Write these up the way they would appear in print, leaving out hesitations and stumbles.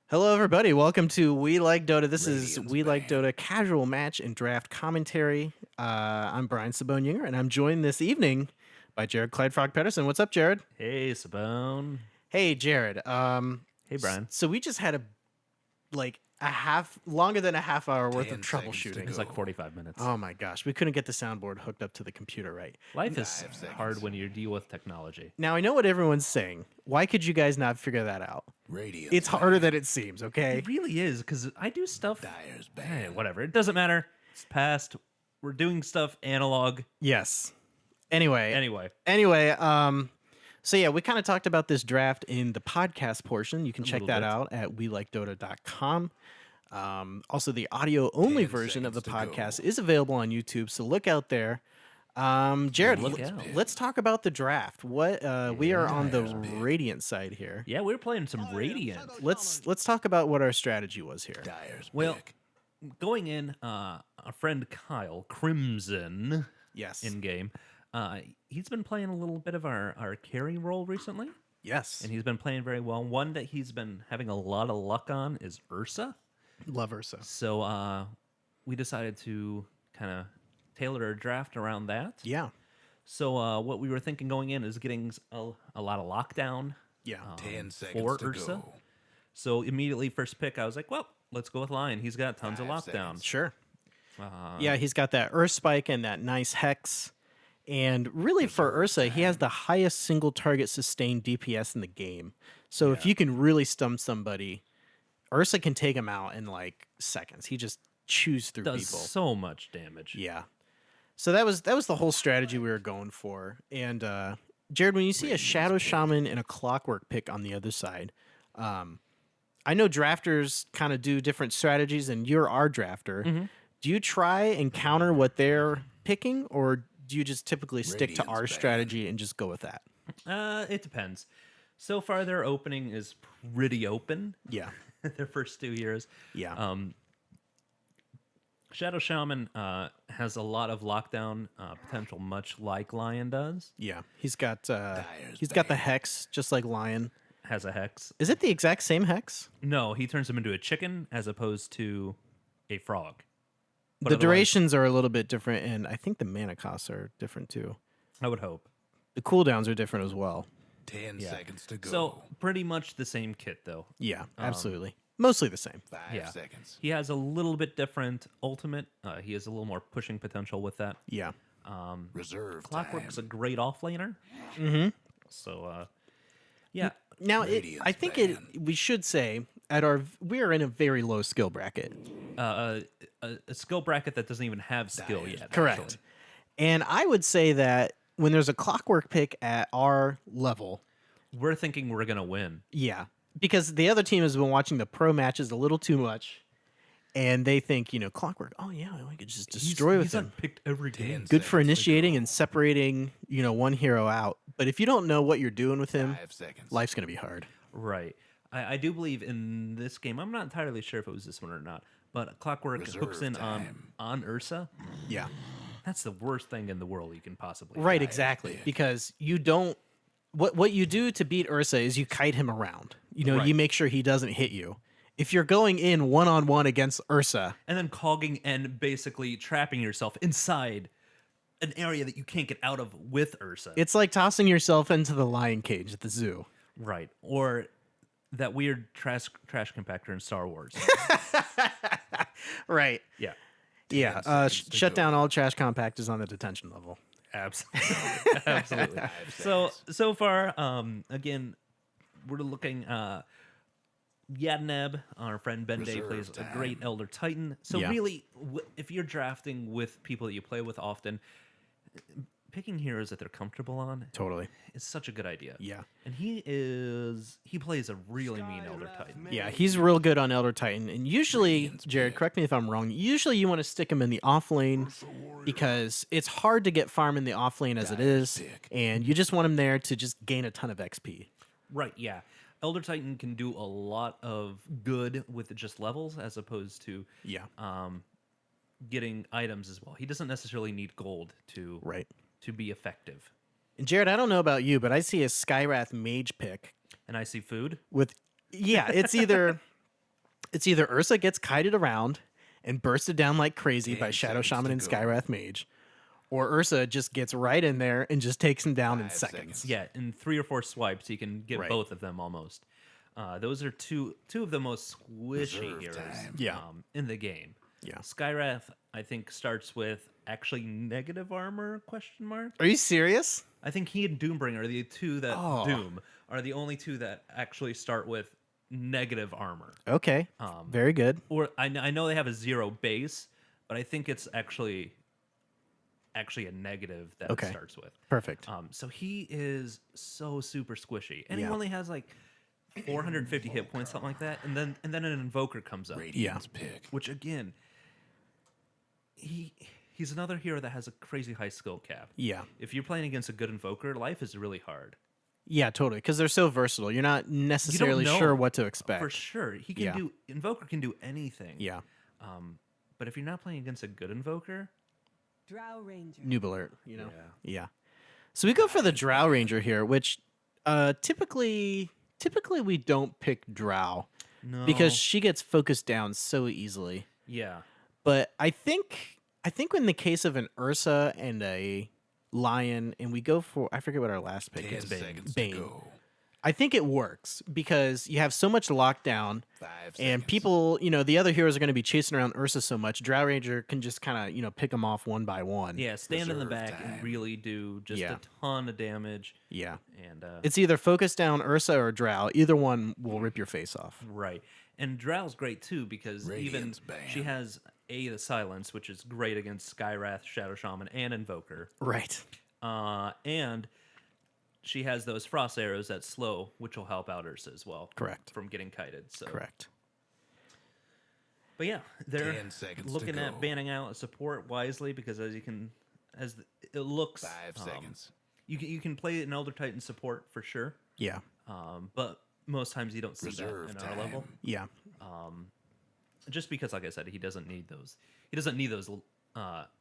Hello, everybody. Welcome to We Like Dota. This is Radiant's We Like Bane. Dota casual match and draft commentary. I'm Brian Sabone-Yinger, and I'm joined this evening by Jared Clydefrog Pedersen. What's up, Jared? Hey, Sabone. Hey, Jared. Hey, Brian. So we just had longer than a half hour worth of 10 seconds to troubleshooting. It's go. like 45 minutes. Oh my gosh, we couldn't get the soundboard hooked up to the computer right. Life is 5 seconds. hard when you deal with technology. Now I know what everyone's saying. Why could you guys not figure that out? Radiant's It's harder than it seems. Okay. It really is, because I do stuff. Dyer's Hey, Bane. whatever. It doesn't matter. It's past. We're doing stuff analog. Yes. Anyway. Anyway, So yeah, we kind of talked about this draft in the podcast portion. You can check little that bit. out at welikedota.com. Also, the audio only 10 version of the seconds to podcast go. is available on YouTube, so look out there. Jared, Look out. let's talk about the draft. What we are on the Dyer's big. Radiant side here. yeah, we were playing some Radiant. Let's talk about what our strategy was here. Dyer's Well, pick. Going in, our friend Kyle Crimson Yes. in game, he's been playing a little bit of our carry role recently, Yes. and he's been playing very well. One that he's been having a lot of luck on is Ursa. Love Ursa. So we decided to kind of tailor our draft around that. Yeah. So what we were thinking going in is getting a lot of lockdown Yeah. 10 seconds for to Ursa. go. So immediately first pick, I was like, well, let's go with Lion. He's got tons of 5 lockdown. seconds. Sure. Uh, Yeah, he's got that Earth Spike and that nice Hex. And really, for Ursa, he has the highest single target sustained DPS in the game. So if you can really stump somebody, Ursa can take him out in like seconds. He just chews through does people. so much damage. Yeah. So that was the whole strategy we were going for. And Jared, when you see a Shadow Shaman and a Clockwerk pick on the other side, I know drafters kind of do different strategies, and you're our drafter. Do you try and counter what they're picking, or do you just typically stick to Radiant's our bad. strategy and just go with that? It depends. So far, their opening is pretty open. Yeah. Their first 2 years. Yeah. Shadow Shaman has a lot of lockdown potential, much like Lion does. Yeah. He's got the Bane. Hex, just like Lion. Has a Hex. Is it the exact same Hex? No, he turns him into a chicken as opposed to a frog. But The otherwise, durations are a little bit different, and I think the mana costs are different too. I would hope. The cooldowns are different as well. 10 Yeah. seconds to go. So pretty much the same kit, though. Yeah, absolutely. Mostly the same. 5 Yeah. seconds. He has a little bit different ultimate. He has a little more pushing potential with that. Yeah. Reserve Clockwerk's time. a great offlaner. Mm-hmm. So, yeah. Now, Radiant's I think banned. we should say we are in a very low skill bracket. A skill bracket that doesn't even have skill Dyer's yet. Correct. actually. And I would say that when there's a Clockwerk pick at our level, We're thinking we're going to win. yeah, because the other team has been watching the pro matches a little too much, and they think, Clockwerk, oh yeah, we could just destroy with he's him. unpicked every game. Good for seconds to initiating go. and separating, one hero out. But if you don't know what you're doing with him, 5 seconds. life's gonna be hard. Right. I do believe in this game, I'm not entirely sure if it was this one or not, but Clockwerk hooks Reserve in time. on Ursa. Yeah. That's the worst thing in the world you can possibly Right, do. exactly. pick. Because you don't what you do to beat Ursa is you kite him around. Right. You make sure he doesn't hit you. If you're going in one-on-one against Ursa, And then cogging and basically trapping yourself inside an area that you can't get out of with Ursa. it's like tossing yourself into the lion cage at the zoo. Right. Or that weird trash compactor in Star Wars. Right. Yeah. Yeah. 10 seconds to Shut go. down all trash compactors on the detention level. Absolutely. Absolutely. 5 So seconds. far, again, we're looking Yadnab, our friend Ben Day, Reserve plays a time. great Elder Titan. So Yeah. really, if you're drafting with people that you play with often, picking heroes that they're comfortable on Totally. is such a good idea. Yeah. And he plays a really mean Elder Titan. Yeah, he's real good on Elder Titan. And usually, Radiant's Jared, big. correct me if I'm wrong, usually you want to stick him in the off lane because it's hard to get farm in the off lane as it is. pick. And you just want him there to just gain a ton of XP. Right, yeah. Elder Titan can do a lot of good with just levels as opposed to Yeah. getting items as well. He doesn't necessarily need gold to Right. to be effective. And Jared, I don't know about you, but I see a Skywrath Mage pick And I see food. with, yeah, it's either It's either Ursa gets kited around and bursted down like crazy by 10 Shadow seconds Shaman to and go. Skywrath Mage, or Ursa just gets right in there and just takes him down in 5 seconds. seconds. Yeah, in 3 or 4 swipes, you can get Right. both of them almost. Those are two of the most squishy Reserve heroes time. Yeah. in the game. Yeah. Skywrath, I think, starts with actually negative armor, question mark. Are you serious? I think he and Doombringer are the two that Oh. Doom are the only two that actually start with negative armor. Okay. Very good. Or I know they have a 0 base, but I think it's actually a negative that Okay. it starts with. Perfect. So he is so super squishy, and Yeah. he only has like 450 hit points, something like that. And then an Invoker comes up, Radiant's pick. which again, he's another hero that has a crazy high skill cap. Yeah. If you're playing against a good Invoker, life is really hard. Yeah, totally. Because they're so versatile. You're not necessarily know. sure what to expect. For sure, he can Yeah. do Invoker can do anything. Yeah. But if you're not playing against a good Invoker, Drow Ranger. Noob alert, you know? Yeah. Yeah. So we go for the Drow Ranger here, which typically we don't pick Drow no, because she gets focused down so easily. yeah, But I think in the case of an Ursa and a Lion, and we go for, I forget what our last pick 10 is. seconds Bane. to go. I think it works because you have so much lockdown. 5 And seconds. people, the other heroes are going to be chasing around Ursa so much. Drow Ranger can just kind of, pick them off one by one. yeah. Stand in the Reserve back and time. really do just Yeah. a ton of damage. Yeah. And It's either focus down Ursa or Drow. Either one will rip your face off. right. And Drow's great too because Radiant's even ban. she has the silence, which is great against Skywrath, Shadow Shaman, and Invoker. Right. And she has those frost arrows that slow, which will help out Ursa as well. Correct. From getting kited. So. Correct. But yeah, they're 10 seconds to looking at go. banning out support wisely because it looks 5 seconds. You can play an Elder Titan support for sure, Yeah. but most times you don't see Reserve that in our level. time. Yeah. Just because, like I said, he doesn't need those. He doesn't need those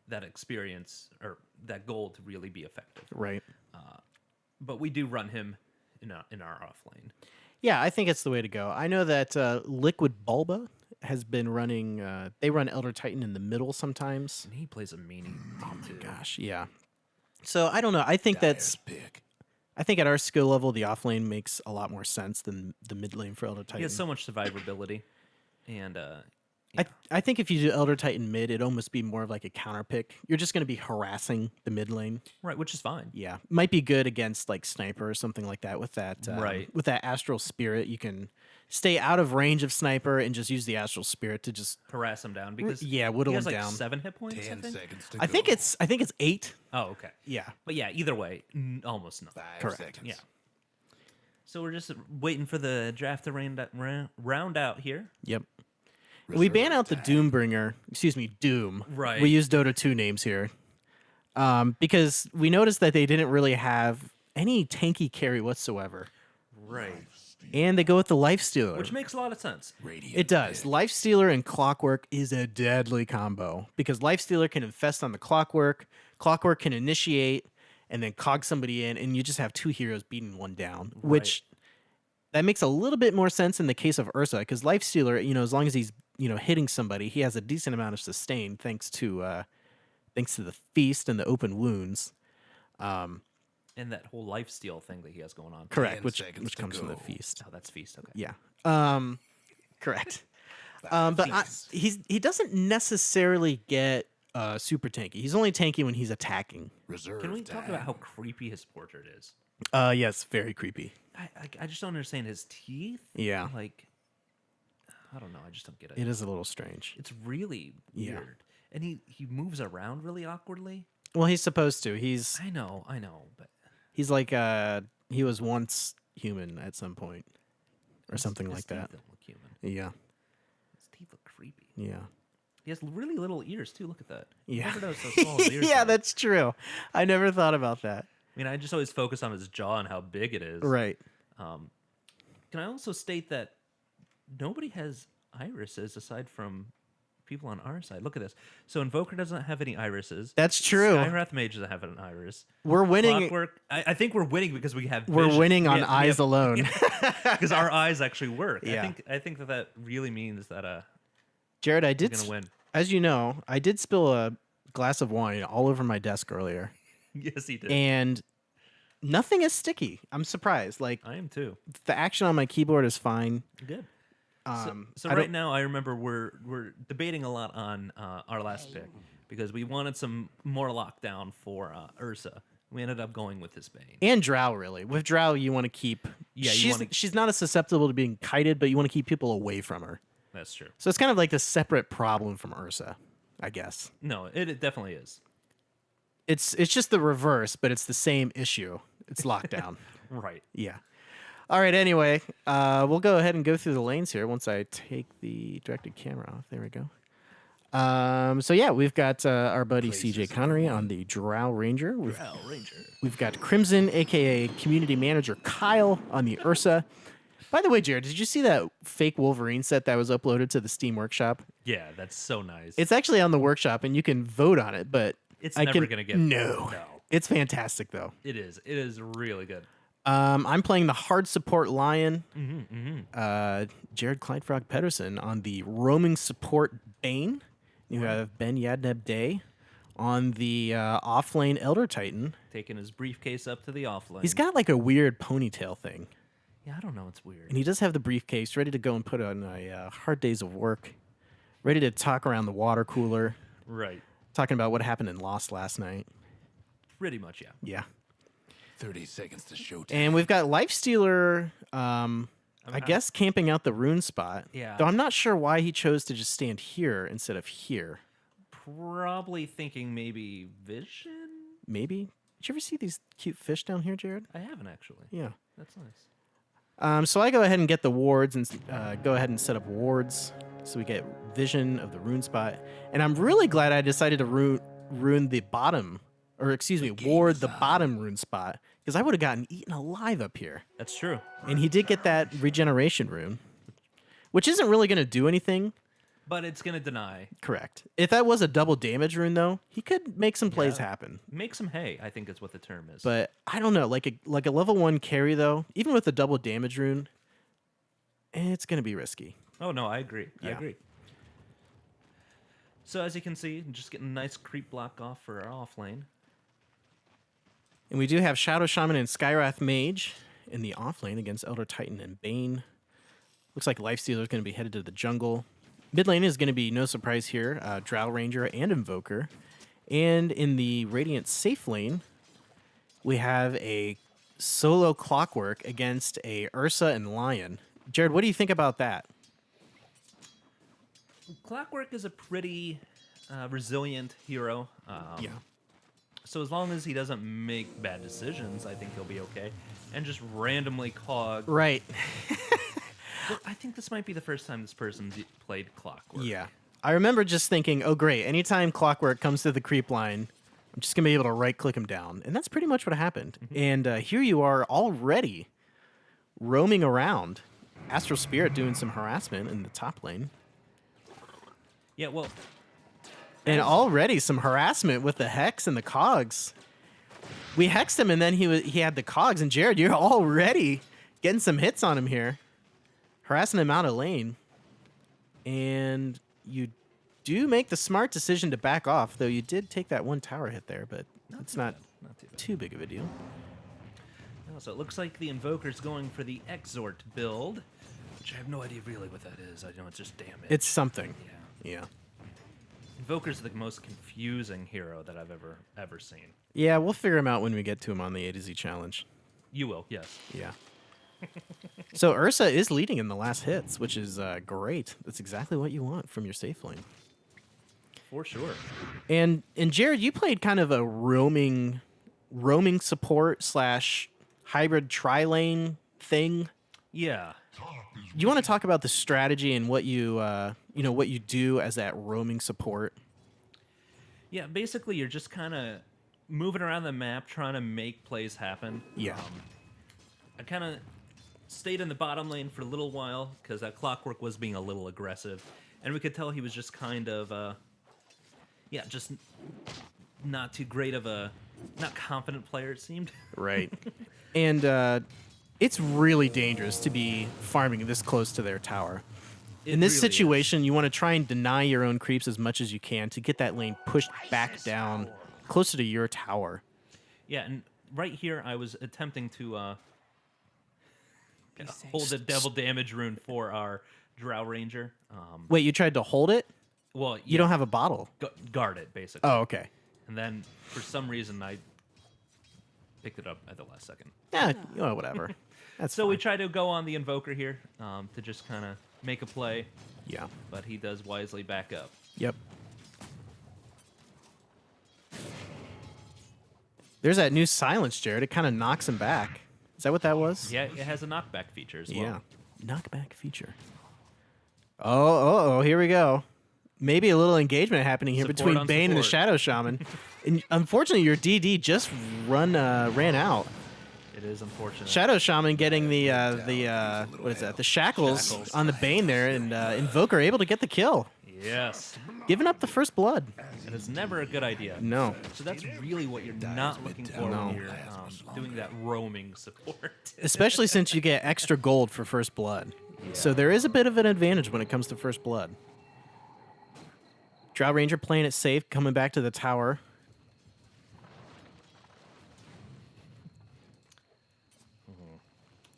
that experience or that gold to really be effective. Right. But we do run him in our off lane. Yeah, I think it's the way to go. I know that Liquid Bulba has been running. They run Elder Titan in the middle sometimes. And he plays a meanie. Oh my Gosh, yeah. So I don't know. I think Dyer's pick. I think at our skill level, the off lane makes a lot more sense than the mid lane for Elder Titan. He has so much survivability, and I think if you do Elder Titan mid, it'd almost be more of like a counter pick. You're just going to be harassing the mid lane. right, which is fine. Yeah, might be good against like Sniper or something like that. With that, Right. With that Astral Spirit, you can stay out of range of Sniper and just use the Astral Spirit to just. Harass him down because Yeah, whittle he has him like down. 7 hit points. 10 I think. seconds to I go. think it's 8. Oh, okay. Yeah, But yeah, either way, almost nothing. 5 Correct. seconds. Yeah. So we're just waiting for the draft to round out here. yep. We ban Reserve out the time. Doombringer. Excuse me, Doom. Right. We use Dota 2 names here, because we noticed that they didn't really have any tanky carry whatsoever, Right. and they go with the Lifestealer. Which makes a lot of sense. Radiant It does. pick. Lifestealer and Clockwerk is a deadly combo because Lifestealer can infest on the Clockwerk, Clockwerk can initiate, and then cog somebody in, and you just have 2 heroes beating one down, which that makes a little bit more sense in the case of Ursa because Lifestealer, as long as he's hitting somebody, he has a decent amount of sustain thanks to the feast and the open wounds. And that whole lifesteal thing that he has going on. Correct, 10 which seconds to comes from the go. feast. Oh, that's feast. Okay. Yeah. Correct. But he doesn't necessarily get super tanky. He's only tanky when he's attacking. Reserve Can we talk time. about how creepy his portrait is? Yes, very creepy. I just don't understand his teeth. Yeah. Like, I don't know. I just don't get it. It is a little strange. It's really Yeah. weird. And he moves around really awkwardly. Well, he's supposed to. He's I know, but like he was once human at some point, or something his like teeth that. don't look human. Yeah. His teeth look creepy. Yeah. He has really little ears too. Look at that. Yeah. Never noticed how small his ears Yeah, are. that's true. I never thought about that. I mean, I just always focus on his jaw and how big it is. Right. Can I also state that nobody has irises aside from people on our side. Look at this. So Invoker doesn't have any irises. That's true. Skywrath Mage doesn't have an iris. We're winning. Clockwerk. I think we're winning because we have. We're vision. winning on We eyes have- alone. because our eyes actually work. Yeah. I think that really means that Jared, I we're did, gonna win. as you know, I did spill a glass of wine all over my desk earlier, Yes, he did. and nothing is sticky. I'm surprised. Like I am too. the action on my keyboard is fine. Good. So I right don't- now, I remember we're debating a lot on our last pick because we wanted some more lockdown for Ursa. We ended up going with this Bane. and Drow really. With Drow, you want to keep. Yeah, you she's wanna- she's not as susceptible to being kited, but you want to keep people away from her. That's true. So it's kind of like a separate problem from Ursa, I guess. No, it definitely is. It's just the reverse, but it's the same issue. It's lockdown. Right. Yeah. All right. Anyway, we'll go ahead and go through the lanes here once I take the directed camera off. There we go. So yeah, we've got our buddy CJ Connery on the Drow Ranger. We've got Crimson, aka Community Manager Kyle, on the Ursa. By the way, Jared, did you see that fake Wolverine set that was uploaded to the Steam Workshop? Yeah, that's so nice. It's actually on the workshop, and you can vote on it. But It's I never can, gonna get no. no. It's fantastic though. It is. It is really good. I'm playing the hard support Lion, Mm-hmm. Jared Clydefrog Pedersen on the roaming support Bane. You have Ben Yadneb Day on the offlane Elder Titan. Taking his briefcase up to the offline. He's got like a weird ponytail thing, Yeah, I don't know. It's weird. and he does have the briefcase ready to go and put on a hard days of work, ready to talk around the water cooler, Right. talking about what happened in Lost last night. Pretty much, yeah. Yeah. 30 seconds to showtime. And we've got Lifestealer, I guess, camping out the rune spot. Yeah. Though I'm not sure why he chose to just stand here instead of here. Probably thinking maybe vision. Maybe. Did you ever see these cute fish down here, Jared? I haven't actually. Yeah. That's nice. So I go ahead and get the wards and go ahead and set up wards so we get vision of the rune spot. And I'm really glad I decided to ruin the bottom, or excuse me, ward the bottom rune spot, because I would have gotten eaten alive up here. That's true. And he did get that regeneration rune, which isn't really going to do anything. But it's gonna deny. Correct. If that was a double damage rune, though, he could make some plays happen. Make some hay, I think is what the term is. But I don't know, like a level 1 carry, though, even with the double damage rune, it's going to be risky. oh no, I agree. I Yeah. agree. So as you can see, just getting a nice creep block off for our off lane. And we do have Shadow Shaman and Skywrath Mage in the off lane against Elder Titan and Bane. Looks like Lifestealer is going to be headed to the jungle. Mid lane is going to be no surprise here, Drow Ranger and Invoker. And in the Radiant safe lane, we have a solo Clockwerk against a Ursa and Lion. Jared, what do you think about that? Clockwerk is a pretty resilient hero. So as long as he doesn't make bad decisions, I think he'll be okay. And just randomly cog. Right. But I think this might be the first time this person played Clockwerk. Yeah. I remember just thinking, oh, great. Anytime Clockwerk comes to the creep line, I'm just going to be able to right-click him down. And that's pretty much what happened. And here you are already roaming around. Astral Spirit doing some harassment in the top lane. Yeah, well, And already some harassment with the Hex and the Cogs. We hexed him, and then he had the Cogs. And Jared, you're already getting some hits on him here. Harassing him out of lane. And you do make the smart decision to back off, though you did take that one tower hit there, but it's not too bad. too big of a deal. No, so it looks like the Invoker's going for the Exhort build, which I have no idea really what that is. I know it's just damage. It's something. Yeah. Yeah. Invoker's the most confusing hero that I've ever seen. Yeah, we'll figure him out when we get to him on the A to Z challenge. You will, yes. Yeah. So Ursa is leading in the last hits, which is great. That's exactly what you want from your safe lane. For sure. And Jared, you played kind of a roaming support / hybrid tri-lane thing. Yeah. You want to talk about the strategy and what you what you do as that roaming support? Yeah, basically you're just kind of moving around the map trying to make plays happen. Yeah. I kind of stayed in the bottom lane for a little while because that Clockwerk was being a little aggressive, and we could tell he was just kind of, just not too great of a, not confident player. It seemed. Right. And it's really dangerous to be farming this close to their tower. In this really is. situation, you want to try and deny your own creeps as much as you can to get that lane pushed back down closer to your tower. Yeah, and right here I was attempting to hold the devil damage rune for our Drow Ranger. Wait, you tried to hold it? Well, You don't have a bottle. guard it basically. Oh, okay. And then for some reason I picked it up at the last second. Yeah, whatever. That's So we fine. try to go on the Invoker here to just kind of make a play, Yeah. but he does wisely back up. Yep. There's that new silence, Jared. It kind of knocks him back. Is that what that was? Yeah, it has a knockback feature as well. Yeah. Knockback feature. Oh, here we go. Maybe a little engagement happening here Support between on Bane and the support. Shadow Shaman. And unfortunately, your DD just ran out. It is unfortunate. Shadow Shaman getting the what is that? The shackles on the Bane there, and Invoker able to get the kill, Yes. giving up the first blood. And it's never a good idea. No. So that's really what you're not looking for No. when you're doing that roaming support. Especially since you get extra gold for first blood. So there is a bit of an advantage when it comes to first blood. Drow Ranger playing it safe, coming back to the tower.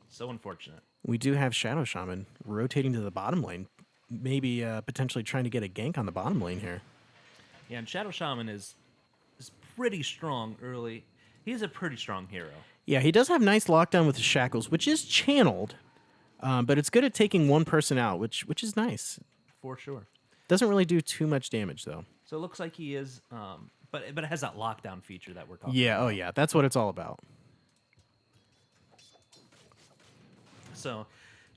So unfortunate. We do have Shadow Shaman rotating to the bottom lane. Maybe potentially trying to get a gank on the bottom lane here. Yeah, and Shadow Shaman is pretty strong early. He's a pretty strong hero. Yeah, he does have nice lockdown with the shackles, which is channeled. But it's good at taking one person out, which is nice. For sure. Doesn't really do too much damage, though. So it looks like he is, but it has that lockdown feature that we're talking Yeah, about. oh yeah, that's what it's all about. So,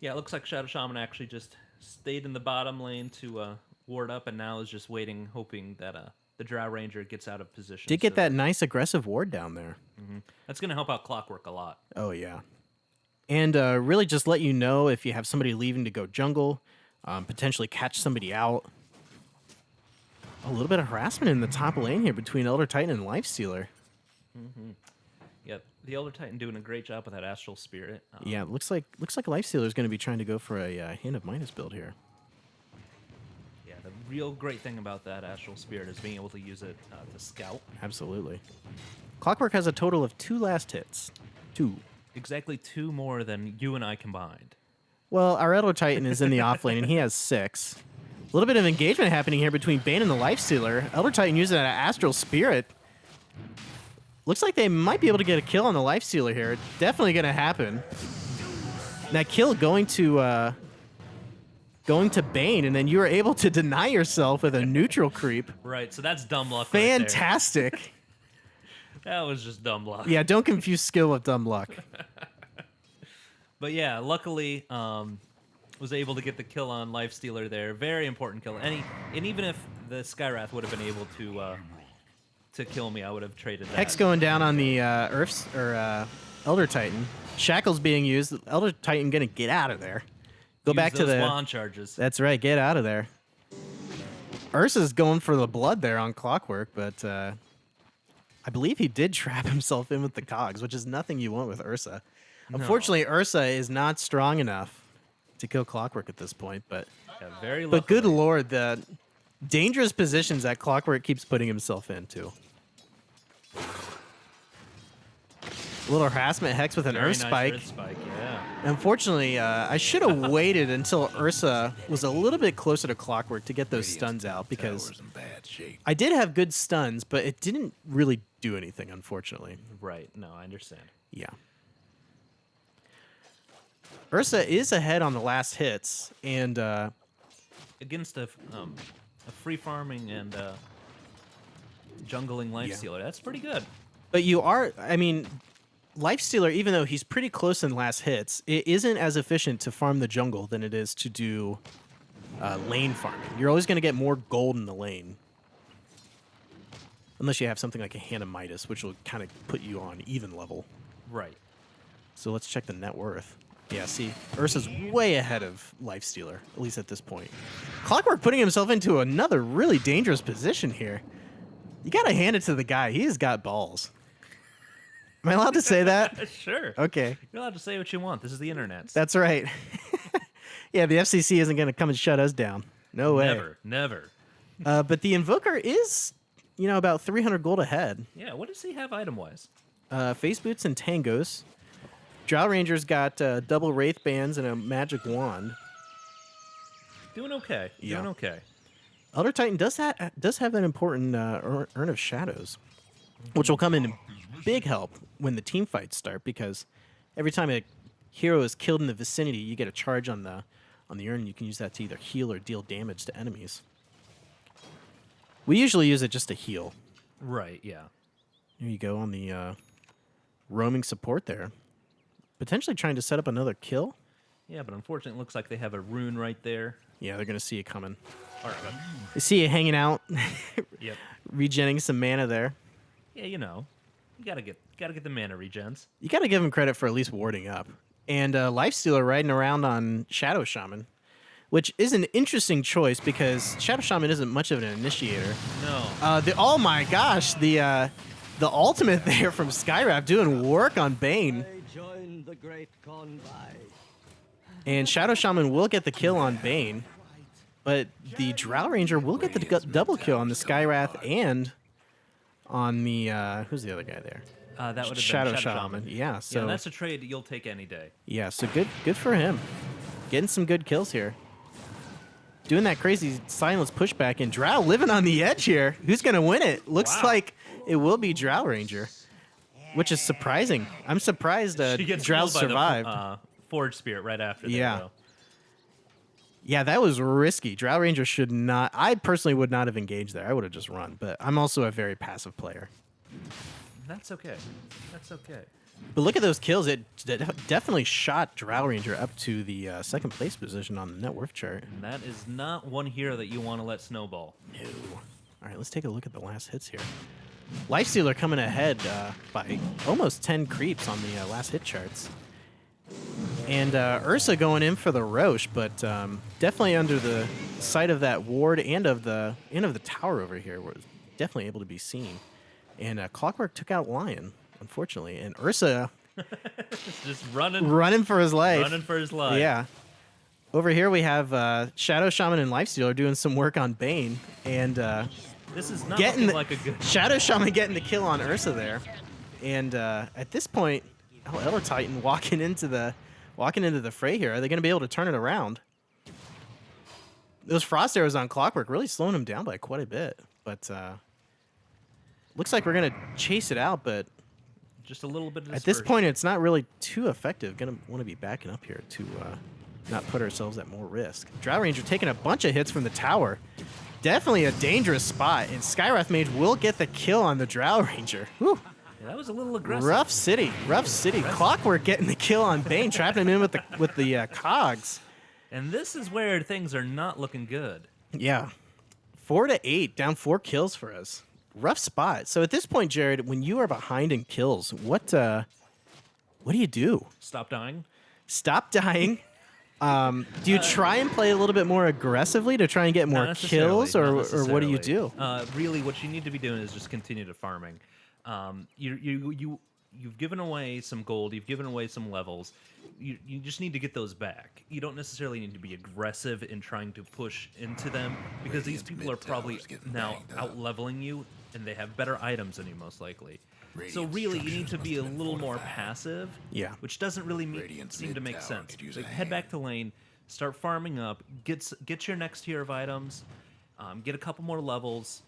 yeah, it looks like Shadow Shaman actually just stayed in the bottom lane to ward up, and now is just waiting, hoping that the Drow Ranger gets out of position. Did get so that nice aggressive ward down there. That's going to help out Clockwerk a lot. Oh, yeah. And really just let you know if you have somebody leaving to go jungle, potentially catch somebody out. A little bit of harassment in the top lane here between Elder Titan and Lifestealer. Yep, the Elder Titan doing a great job with that Astral Spirit. Yeah, looks like Lifestealer is going to be trying to go for a Hand of Midas build here. Yeah, the real great thing about that Astral Spirit is being able to use it to scout. Absolutely. Clockwerk has a total of 2 last hits. 2. Exactly 2 more than you and I combined. Well, our Elder Titan is in the off lane, and he has 6. A little bit of engagement happening here between Bane and the Lifestealer. Elder Titan using an Astral Spirit. Looks like they might be able to get a kill on the Lifestealer here. Definitely going to happen. That kill going to Bane, and then you were able to deny yourself with a neutral creep. Right, so that's dumb luck. Right there. Fantastic. That was just dumb luck. Yeah, don't confuse skill with dumb luck. But yeah, luckily, was able to get the kill on Lifestealer there. Very important kill. And even if the Skywrath would have been able to kill me, I would have traded that. Hex going down on the Elder Titan. Shackles being used. Elder Titan gonna get out of there. Go Use back to those the. wand charges. That's right. Get out of there. Ursa's going for the blood there on Clockwerk, but I believe he did trap himself in with the cogs, which is nothing you want with Ursa. Unfortunately, Ursa is not strong enough to kill Clockwerk at this point, but Yeah, very but good luckily. lord, the dangerous positions that Clockwerk keeps putting himself into. A little harassment hex with an Very Earth nice Spike. Earth Spike, yeah. Unfortunately, I should have waited until Ursa was a little bit closer to Clockwerk to get those stuns out, because Tower's in bad shape. I did have good stuns, but it didn't really do anything, unfortunately. Right. No, I understand. Yeah. Ursa is ahead on the last hits, and Against a free farming and jungling Lifestealer, that's pretty good. but you are, I mean, Lifestealer, even though he's pretty close in last hits, it isn't as efficient to farm the jungle than it is to do lane farming. You're always going to get more gold in the lane. Unless you have something like a Hand of Midas, which will kind of put you on even level. Right. So let's check the net worth. Yeah, see, Ursa's way ahead of Lifestealer, at least at this point. Clockwerk putting himself into another really dangerous position here. You gotta hand it to the guy. He's got balls. Am I allowed to say that? Sure. Okay, You're allowed to say what you want. This is the internet. that's right. Yeah, the FCC isn't gonna come and shut us down. No way. Never. Never. But the Invoker is, about 300 gold ahead. Yeah, what does he have item-wise? Face boots and tangos. Drow Ranger's got double wraith bands and a magic wand. Doing okay. Yeah. Doing okay. Elder Titan does have an important Urn of Shadows, which will come in big help when the team fights start, because every time a hero is killed in the vicinity, you get a charge on the urn. You can use that to either heal or deal damage to enemies. We usually use it just to heal. Right, yeah. There you go on the roaming support there. Potentially trying to set up another kill. Yeah, but unfortunately, it looks like they have a rune right there. Yeah, they're going to see it coming. All right, bud. They see it hanging out, Yep. regenning some mana there. Yeah, you gotta get the mana regens. You got to give him credit for at least warding up. And Lifestealer riding around on Shadow Shaman, which is an interesting choice because Shadow Shaman isn't much of an initiator. No. Oh my gosh, the ultimate there from Skywrath doing work on Bane. Join the great convoy. And Shadow Shaman will get the kill on Bane, but the Drow Ranger will get the double kill on the Skywrath and on the who's the other guy there? That would have been Shadow Shaman. Yeah, so yeah, that's a trade that you'll take any day. yeah, so good for him. Getting some good kills here. Doing that crazy silence pushback, and Drow living on the edge here. Who's gonna win it? Looks Wow. like it will be Drow Ranger, which is surprising. I'm surprised She gets Drow killed by the, survived. Forge Spirit right after that, Yeah. though. Yeah, that was risky. Drow Ranger should not. I personally would not have engaged there. I would have just run. But I'm also a very passive player. That's okay. That's okay. But look at those kills. It definitely shot Drow Ranger up to the second place position on the net worth chart. And that is not one hero that you want to let snowball. No. All right, let's take a look at the last hits here. Lifestealer coming ahead by almost 10 creeps on the last hit charts. And Ursa going in for the Roche, but definitely under the sight of that ward and of the tower over here, was definitely able to be seen. And Clockwerk took out Lion, unfortunately, and Ursa Just running for his life. running for his life. Yeah. Over here we have Shadow Shaman and Lifestealer doing some work on Bane, and This is not getting looking like a good... Shadow Shaman getting the kill on Ursa there. And at this point, Elder Titan walking into the fray here. Are they going to be able to turn it around? Those frost arrows on Clockwerk really slowing him down by quite a bit. But looks like we're going to chase it out, but Just a little bit of at this dispersion. point, it's not really too effective. Going to want to be backing up here to not put ourselves at more risk. Drow Ranger taking a bunch of hits from the tower. Definitely a dangerous spot, and Skywrath Mage will get the kill on the Drow Ranger. Whew. Yeah, that was a little aggressive. Rough city. Clockwerk getting the kill on Bane, trapping him in with the cogs. And this is where things are not looking good. Yeah, 4 to 8, down 4 kills for us. Rough spot. So at this point, Jared, when you are behind in kills, what do you do? Stop dying. Stop dying. Do you try and play a little bit more aggressively to try and get more Not kills, necessarily, or not what do you necessarily. do? Really, what you need to be doing is just continue to farming. You've given away some gold. You've given away some levels. You just need to get those back. You don't necessarily need to be aggressive in trying to push into them, because these people are probably now out leveling you, and they have better items than you most likely. So really, you need to be a little more passive. Yeah. Which doesn't really seem to make sense. So head back to lane, start farming up, get your next tier of items, get a couple more levels,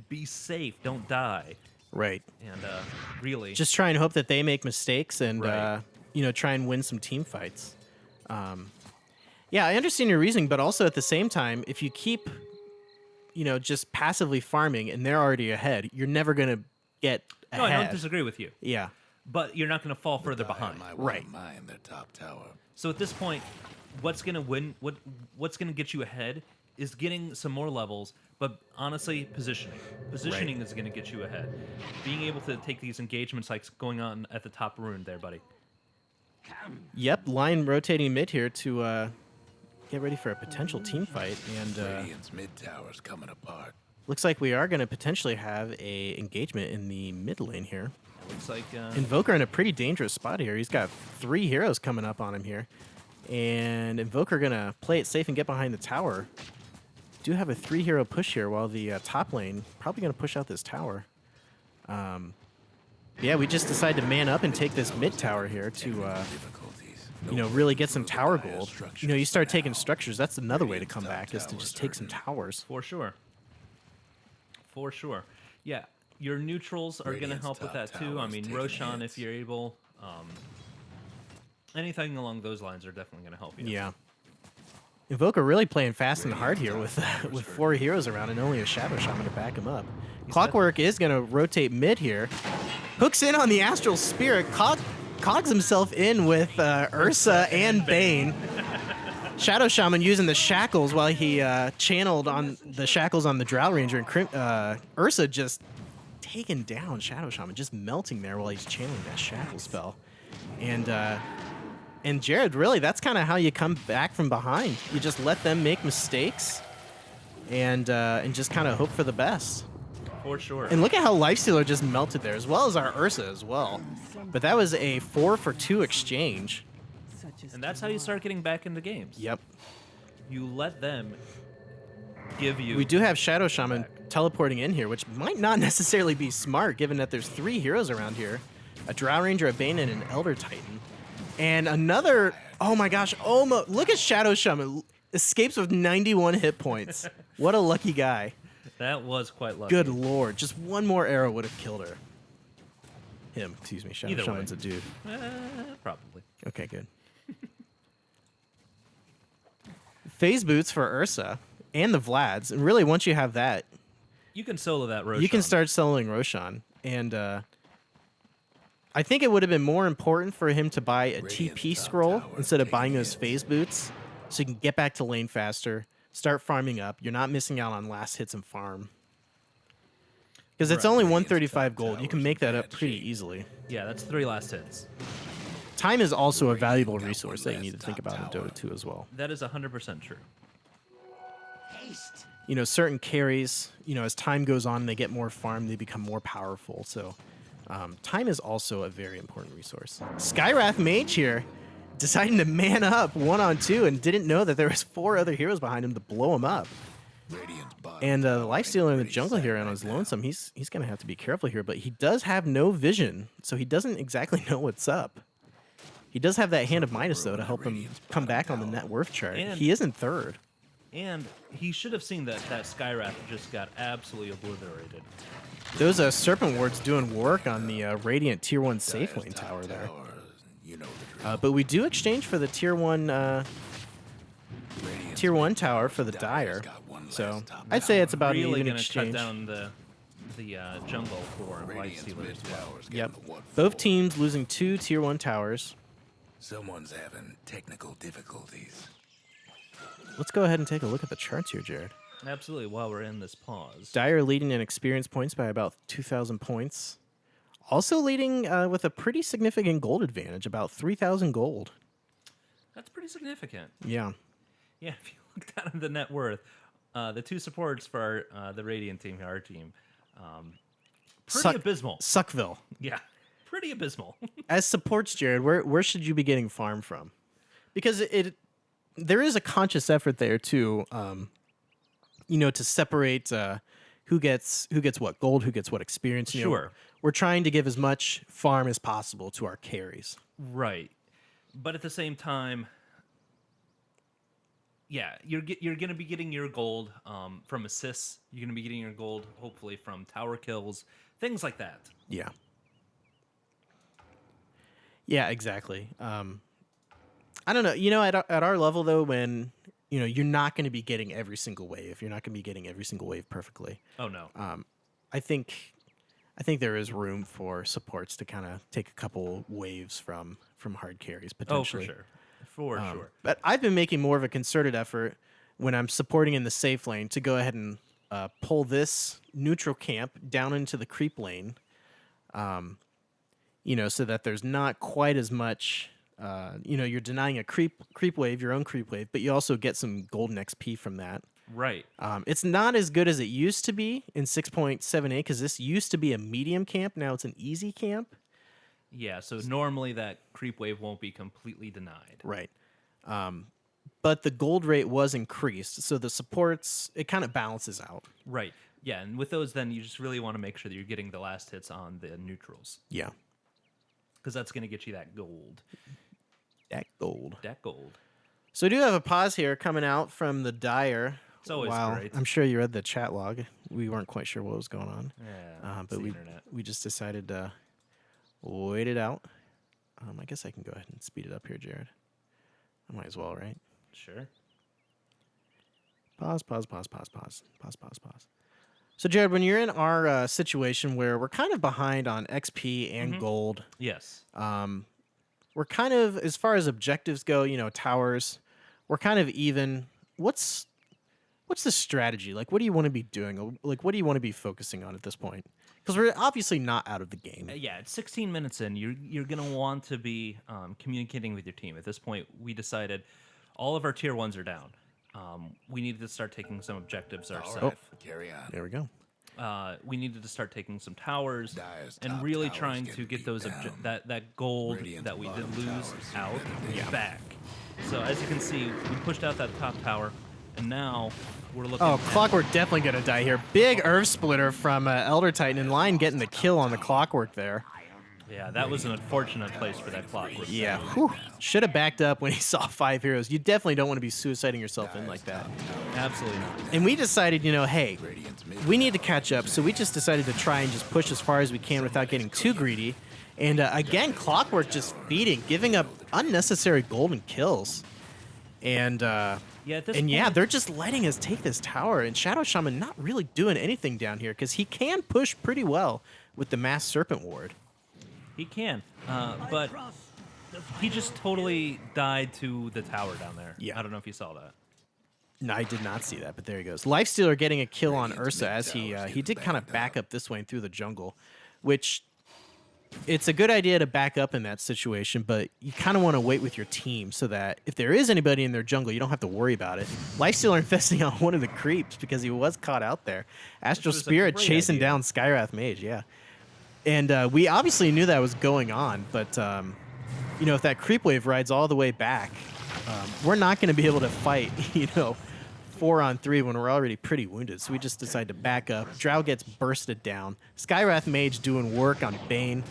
be safe, don't die, Right. and really Just try and hope that they make mistakes and Right. try and win some team fights. Yeah, I understand your reasoning, but also at the same time, if you keep just passively farming and they're already ahead, you're never gonna get no, I ahead. don't disagree with you, Yeah. but you're not going to fall further behind. Right. Mine the top tower. So at this point, what's going to win? What's going to get you ahead is getting some more levels, but honestly, positioning. Positioning is going to get you ahead. Being able to take these engagements like going on at the top rune there, buddy. Yep, line rotating mid here to get ready for a potential team fight, and Radiant's mid tower's coming apart. looks like we are going to potentially have a engagement in the mid lane here. It looks like Invoker in a pretty dangerous spot here. He's got 3 heroes coming up on him here, and Invoker gonna play it safe and get behind the tower. Do have a 3-hero push here, while the top lane probably gonna push out this tower. Yeah, we just decided to man up and take this mid tower here to Difficulties. you know, really get some tower gold. You know, you start taking structures, that's another way to come back, is to just take some towers. for sure. For sure. Yeah, your neutrals are going to Radiant's help with top that too. I tower's mean, taking Roshan, hits. if you're able. Anything along those lines are definitely going to help you. Yeah. Invoker really playing fast and hard here with 4 heroes around and only a Shadow Shaman to back him up. Clockwerk is going to rotate mid here. Hooks in on the Astral Spirit. Cogs himself in with Ursa and Bane. Shadow Shaman using the shackles while he channeled on the shackles on the Drow Ranger. And Ursa just taking down Shadow Shaman, just melting there while he's channeling that shackle spell. And Jared, really, that's kind of how you come back from behind. You just let them make mistakes, and just kind of hope for the best. For sure. And look at how Lifestealer just melted there, as well as our Ursa as well. But that was a 4-for-2 exchange. Such is And that's how you start getting back into games. Yep. You let them give you. We do have Shadow Shaman teleporting in here, which might not necessarily be smart, given that there's 3 heroes around here. A Drow Ranger, a Bane, and an Elder Titan. And another, oh my gosh, almost, look at Shadow Shaman. Escapes with 91 hit points. What a lucky guy. That was quite lucky. Good lord, just one more arrow would have killed her. Him, excuse me. Shadow Either way. Shaman's a dude. Probably. Okay, good. Phase boots for Ursa and the Vlads. And really, once you have that, You can solo that Roshan. you can start soloing Roshan. And I think it would have been more important for him to buy a TP scroll instead of buying those phase boots, so you can get back to lane faster, start farming up. You're not missing out on last hits and farm. Because it's only 135 gold. You can make that up pretty easily. Yeah, that's 3 last hits. Time is also a valuable resource that you need to think about in Dota 2 as well. That is 100% true. You know, certain carries, you know, as time goes on and they get more farm, they become more powerful. So time is also a very important resource. Skywrath Mage here, deciding to man up 1-on-2 and didn't know that there was 4 other heroes behind him to blow him up. Radiant's bottom And the tower is Lifestealer in the pretty jungle here set on his right lonesome, he's going to have to be careful here, but he does have no vision, so he doesn't exactly know what's up. He does have that Hand of Midas, though, to help him come back on the net worth chart. And- He is in 3rd. And he should have seen that Skywrath just got absolutely obliterated. Those Serpent Wards doing work on the Radiant Tier 1 safe Dire's lane top tower there. You know the drill. But we do exchange for the Tier 1 Radiant's Tier 1 mid tower for the Dire's Dire. got one So last top I'd say tower. it's about an Really even going to cut exchange. down the jungle for Radiant's Lifestealer mid as well. tower's getting Yep. the one Both full. teams losing 2 Tier 1 towers. Someone's having technical difficulties. Let's go ahead and take a look at the charts here, Jared. Absolutely, while we're in this pause. Dire leading in experience points by about 2,000 points. Also leading with a pretty significant gold advantage, about 3,000 gold. That's pretty significant. Yeah. Yeah, if you look down at the net worth, the 2 supports for the Radiant team, our team, pretty Suck- abysmal. Suckville. Yeah, pretty abysmal. As supports, Jared, where should you be getting farm from? Because there is a conscious effort there too, you know, to separate who gets what gold, who gets what experience. You know, Sure. we're trying to give as much farm as possible to our carries. Right, but at the same time, yeah, you're going to be getting your gold from assists. You're going to be getting your gold, hopefully, from tower kills, things like that. Yeah. Yeah, exactly. I don't know. You know, at our level though, when you know you're not going to be getting every single wave, you're not going to be getting every single wave perfectly. Oh no, I think there is room for supports to kind of take a couple waves from hard carries oh for potentially. sure, for sure. But I've been making more of a concerted effort when I'm supporting in the safe lane to go ahead and pull this neutral camp down into the creep lane. You know, so that there's not quite as much You know, you're denying a creep wave, your own creep wave, but you also get some golden XP from that. Right. It's not as good as it used to be in 6.78 because this used to be a medium camp. Now it's an easy camp. Yeah, so normally that creep wave won't be completely denied. Right. But the gold rate was increased, so the supports, it kind of balances out. Right. Yeah, and with those, then you just really want to make sure that you're getting the last hits on the neutrals. Yeah. Because that's going to get you that gold. That gold. That gold. So I do have a pause here coming out from the Dyer. It's always Wow. great. I'm sure you read the chat log. We weren't quite sure what was going on. Yeah, But it's the we internet. we just decided to wait it out. I guess I can go ahead and speed it up here, Jared. I might as well, right? Sure. Pause. So, Jared, when you're in our situation where we're kind of behind on XP and gold, Yes. we're kind of, as far as objectives go, you know, towers, we're kind of even. What's the strategy? Like, what do you want to be doing? Like, what do you want to be focusing on at this point? Because we're obviously not out of the game. Yeah, it's 16 minutes in. You're going to want to be communicating with your team. At this point, we decided all of our tier 1s are down. We needed to start taking some objectives All ourselves. right, carry on. There we go. We needed to start taking some towers Dyer's and top really tower's trying getting to get beat those down. that gold Radiant's that we did bottom lose tower's out getting back. So as you can see, we pushed out that top tower, and now we're looking. Oh, at- Clockwerk definitely going to die here. Big Earth Splitter from Elder Titan in line getting the kill on the Clockwerk there. Yeah, that was an unfortunate place for that Clockwerk. Yeah, should have backed up when he saw 5 heroes. You definitely don't want to be suiciding yourself in like that. Absolutely not. And we decided, you know, hey, Radiant's mid we need to catch up, so we just decided to try and just push as far as we can without getting too greedy. And again, Clockwerk just feeding, giving up unnecessary golden kills. And Yeah, at this yeah, point- they're just letting us take this tower. And Shadow Shaman not really doing anything down here because he can push pretty well with the Mass Serpent Ward. He can, but he just totally died to the tower down there. Yeah. I don't know if you saw that. No, I did not see that, but there he goes. Lifestealer getting a kill on Radiant's Ursa mid as he tower's he getting did kind of backed back up. up this way and through the jungle, which it's a good idea to back up in that situation, but you kind of want to wait with your team so that if there is anybody in their jungle, you don't have to worry about it. Lifestealer infesting on one of the creeps because he was caught out there. Astral was a Spirit great chasing idea. down Skywrath Mage, yeah. And we obviously knew that was going on, but you know, if that creep wave rides all the way back, we're not going to be able to fight, you know, 4-on-3 when we're already pretty wounded. So we just decided to back up. Drow gets bursted down. Skywrath Mage doing work on Bane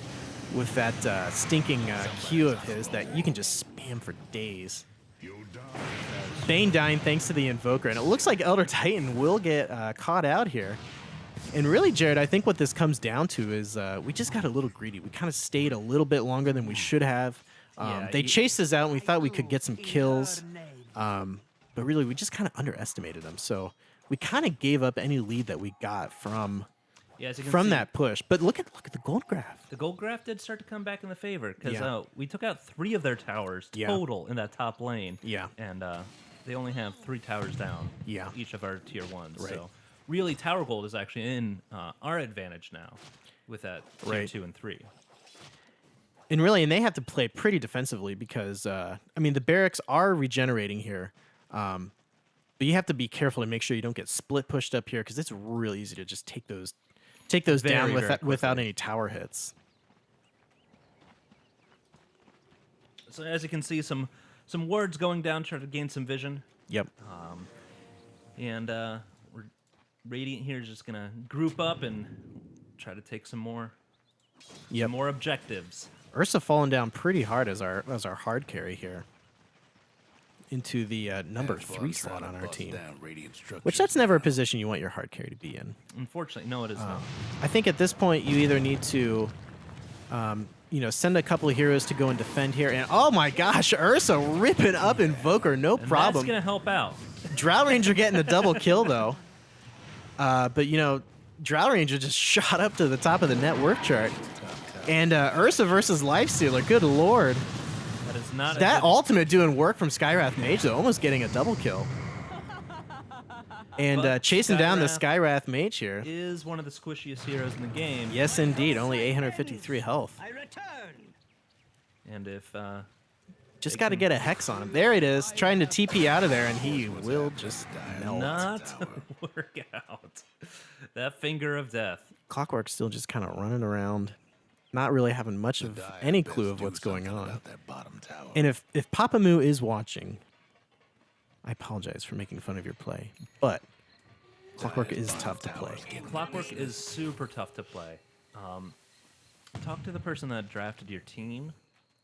with that stinking Q of his that you can just spam for days. Bane dying thanks to the Invoker. And it looks like Elder Titan will get caught out here. And really, Jared, I think what this comes down to is we just got a little greedy. We kind of stayed a little bit longer than we should have. Yeah, They you- chased us out, and we thought we could get some kills. But really, we just kind of underestimated them. So we kind of gave up any lead that we got from Yeah, as you can from see, that push. But look at the gold graph. the gold graph did start to come back in the favor because Yeah. we took out 3 of their towers Yeah. total in that top lane. Yeah. And they only have 3 towers down. Yeah. Each of our tier 1s. Right. So really, tower gold is actually in our advantage now with that tier Right. 2 and 3. And really, and they have to play pretty defensively because I mean the barracks are regenerating here. But you have to be careful to make sure you don't get split pushed up here because it's really easy to just take those down Very, very without quickly. any tower hits. So as you can see, some wards going down, try to gain some vision. Yep. And Radiant here is just going to group up and try to take some more objectives. Ursa falling down pretty hard as our hard carry here into the number That's why 3 I'm slot trying on to our bust team. down Radiant structure. Which that's never a position you want your hard carry to be in. Unfortunately, no, it is not. I think at this point you either need to, you know, send a couple of heroes to go and defend here. And oh my gosh, Ursa ripping up Invoker, no And problem. that's going to help out. Drow Ranger getting the double kill though. But you know, Drow Ranger just shot up to the top of the net worth chart. And Ursa versus Lifestealer, good lord. That is not a That good- ultimate doing work from Skywrath Mage though, almost getting a double kill. And But chasing down the Skywrath Skywrath Mage here. is one of the squishiest heroes in the game. Yes, indeed. Only 853 health. I return. And if Just got to get a Hex on him. There it is, trying to TP out of there, and he will just melt. Not work out. That finger of death. Clockwerk's still just kind of running around, not really having much of any clue of what's going on. That bottom tower. And if Papa Moo is watching, I apologize for making fun of your play, but Clockwerk is tough to play. Clockwerk is super tough to play. Talk to the person that drafted your team.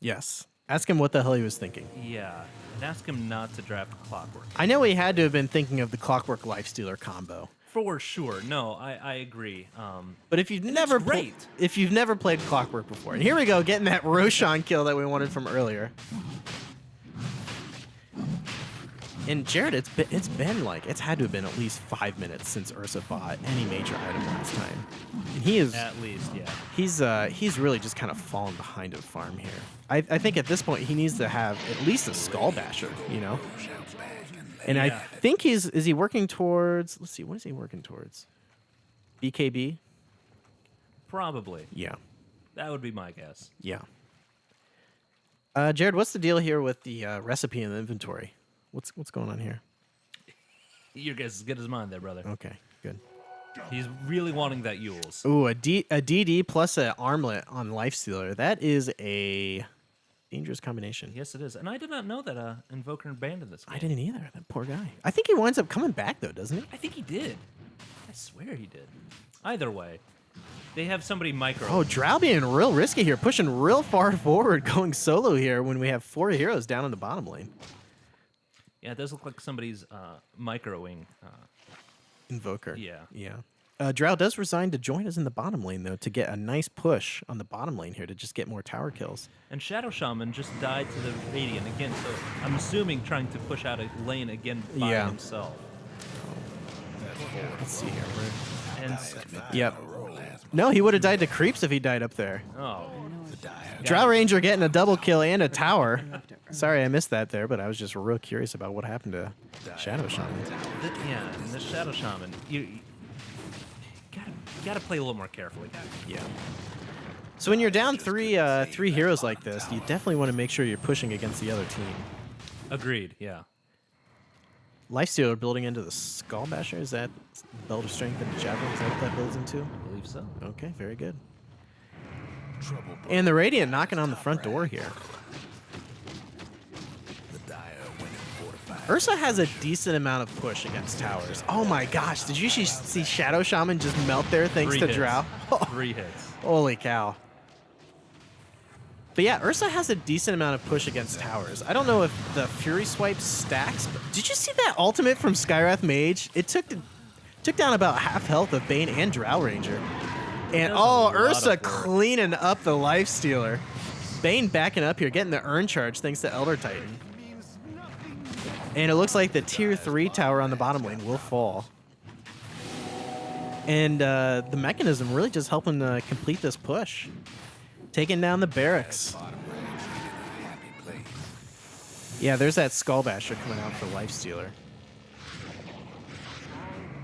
Yes. Ask him what the hell he was thinking. Yeah, and ask him not to draft Clockwerk. I know he had to have been thinking of the Clockwerk Lifestealer combo. For sure. No, I agree. But if you've never great. if you've never played Clockwerk before, and here we go, getting that Roshan kill that we wanted from earlier. And Jared, it's been like, it's had to have been at least 5 minutes since Ursa bought any major item last time. And he is At least, yeah. he's really just kind of fallen behind in farm here. I think at this point he needs to have at least a Skull Basher, you know? And I Yeah. think is he working towards, let's see, what is he working towards? BKB? Probably. Yeah. That would be my guess. Yeah. Jared, what's the deal here with the recipe in the inventory? What's going on here? Your guess is as good as mine there, brother. Okay, good. He's really wanting that Yules. Ooh, a DD plus an armlet on Lifestealer. That is a dangerous combination. Yes, it is. And I did not know that Invoker abandoned this game. I didn't either. That poor guy. I think he winds up coming back though, doesn't he? I think he did. I swear he did. Either way, they have somebody micro. Oh, Drow being real risky here, pushing real far forward, going solo here when we have 4 heroes down in the bottom lane. Yeah, it does look like somebody's microing. Invoker. Yeah. Yeah. Drow does resign to join us in the bottom lane, though, to get a nice push on the bottom lane here to just get more tower kills. And Shadow Shaman just died to the Radiant again, so I'm assuming trying to push out a lane again by Yeah. himself. Let's see here. And Yep. No, he would have died to creeps if he died up there. oh, Drow Ranger getting a double kill and a tower. Sorry, I missed that there, but I was just real curious about what happened to Shadow Shaman. yeah, and the Shadow Shaman, you gotta play a little more carefully. Yeah. So when you're down three heroes like this, you definitely want to make sure you're pushing against the other team. Agreed. Yeah. Lifestealer building into the Skull Basher. Is that Belt of Strength and Javelin? Is that what that builds into? I believe so. Okay, very good. And the Radiant knocking on the front door here. Ursa has a decent amount of push against towers. Oh my gosh, did you see Shadow Shaman just melt there thanks 3 to hits. Drow? 3 hits. Holy cow. But yeah, Ursa has a decent amount of push against towers. I don't know if the Fury Swipe stacks, but did you see that ultimate from Skywrath Mage? It took down about half health of Bane and Drow Ranger. And does a oh, lot of Ursa work. cleaning up the Lifestealer. Bane backing up here, getting the Urn Charge thanks to Elder Titan. And it looks like the tier 3 tower on the bottom lane will fall. And the mechanism really just helping complete this push. Taking down the barracks. Yeah, there's that Skull Basher coming out for Lifestealer.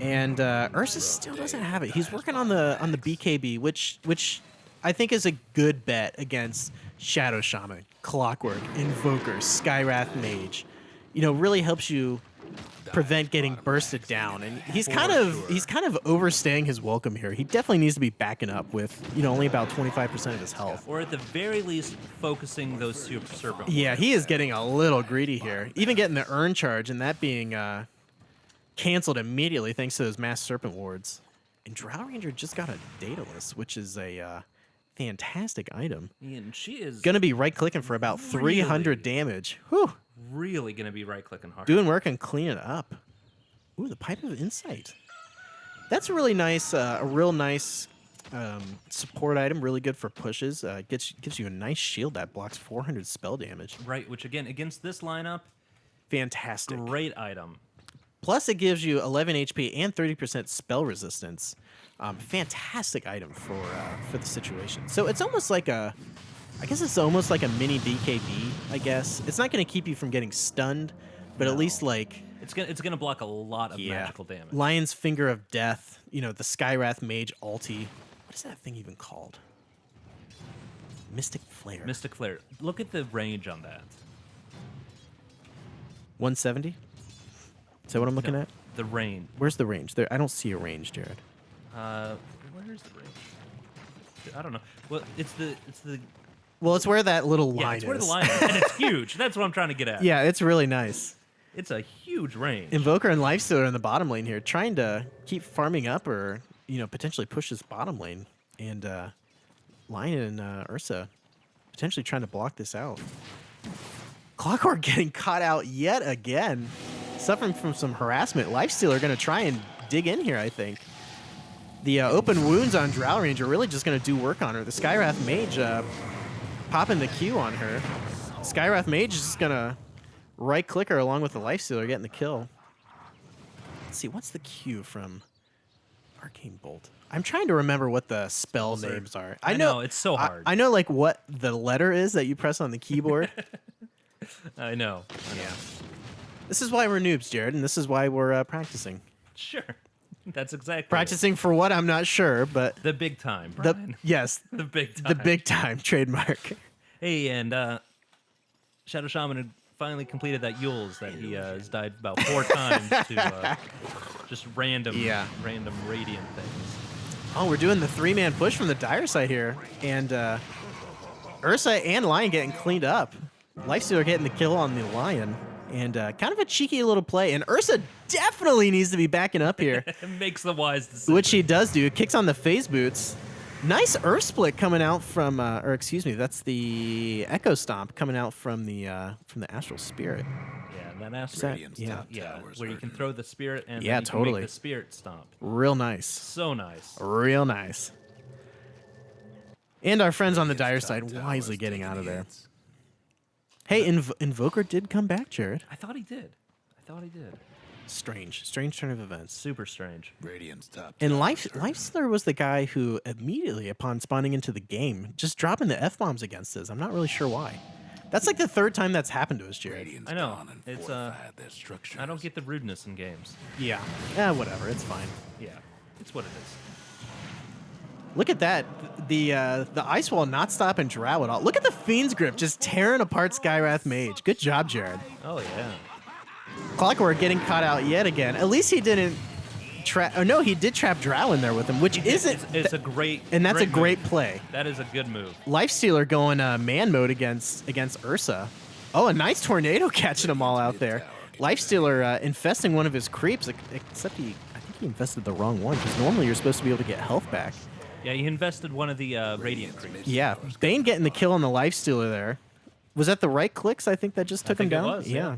And Ursa still doesn't have it. He's working on the BKB, which I think is a good bet against Shadow Shaman, Clockwerk, Invoker, Skywrath Mage. You know, really helps you prevent getting bursted down. And he's kind of overstaying his welcome here. He definitely needs to be backing up with, you know, only about 25% of his health. Or at the very least, focusing those Super Serpent. Yeah, he is getting a little greedy here. Even getting the Urn Charge and that being canceled immediately thanks to those Mass Serpent Wards. And Drow Ranger just got a Daedalus, which is a fantastic item. And she is Gonna be right-clicking for about 300 damage. Whew. really going to be right-clicking hard. Doing work and cleaning up. Ooh, the Pipe of Insight. That's a really nice, a real nice support item. Really good for pushes. Gives you a nice shield that blocks 400 spell damage. Right, which again, against this lineup, Fantastic. great item. Plus, it gives you 11 HP and 30% spell resistance. Fantastic item for the situation. So it's almost like I guess it's almost like a mini BKB. I guess it's not going to keep you from getting stunned, but at least like It's gonna block a lot of magical damage. Lion's Finger of Death. You know, the Skywrath Mage ulti. What is that thing even called? Mystic Flare. Mystic Flare. Look at the range on that. 170. Is that what I'm looking No, at? the range. Where's the range? There, I don't see a range, Jared. Where's the range? I don't know. Well, it's the Well, it's where that little yeah, line it's is. where the line is, and it's huge. That's what I'm trying to get at. Yeah, it's really nice. It's a huge range. Invoker and Lifestealer in the bottom lane here, trying to keep farming up or, potentially push this bottom lane. And Lion and Ursa potentially trying to block this out. Clockwerk getting caught out yet again. Suffering from some harassment. Lifestealer going to try and dig in here, I think. The open wounds on Drow Range are really just going to do work on her. The Skywrath Mage popping the Q on her. Skywrath Mage is just going to right-click her along with the Lifestealer, getting the kill. Let's see, what's the Q from Arcane Bolt? I'm trying to remember what the spell names are. I know, it's so hard. I know, like, what the letter is that you press on the keyboard. I know. Yeah. This is why we're noobs, Jared, and this is why we're practicing. Sure. That's exactly Practicing for what, I'm not sure, but... the big time, The, Brian. yes, The big time. the big time trademark. Hey, and Shadow Shaman had finally completed that Yules that he has died about 4 times to just random radiant things. Oh, we're doing the 3-man push from the dire side here. And Ursa and Lion getting cleaned up. Lifestealer getting the kill on the Lion. And kind of a cheeky little play. And Ursa definitely needs to be backing up here. It makes the wise decision. Which she does do. Kicks on the phase boots. Nice Earth split coming out from, or excuse me, that's the Echo Stomp coming out from the Astral Spirit. Yeah, that astral. That- Radiant's yeah. top Yeah, towers where you are can throw the spirit and Yeah, then you can totally. make the spirit stomp. Real nice. So nice. Real nice. And our friends on the dire Radiant's top side towers wisely getting taking out of there. hits. Hey, Invoker did come back, Jared. I thought he did. Strange turn of events. Super strange. Radiant's top And towers are Lifestealer was the guy who immediately upon spawning into the game, just dropping the F-bombs against us. I'm not really sure why. That's like the 3rd time that's happened to us, Jared. Radiant's I know. gone and It's, fortified their structures. I don't get the rudeness in games. Yeah. Yeah, whatever. It's fine. Yeah, it's what it is. Look at that. The Ice Wall not stopping Drow at all. Look at the Fiend's Grip just tearing apart Skywrath Mage. Good job, Jared. Oh yeah. Clockwerk getting caught out yet again. At least he didn't trap. Oh no, he did trap Drow in there with him, which isn't. It's a great. And that's a great move. play. That is a good move. Lifestealer going man mode against Ursa. Oh, a nice tornado catching them all out there. Lifestealer infesting one of his creeps, except I think he infested the wrong one, because normally you're supposed to be able to get health back. Yeah, he invested one of the radiant creeps. Yeah, Bane getting the kill on the Lifestealer there. Was that the right clicks, I think, that just took him think it down? was, yeah.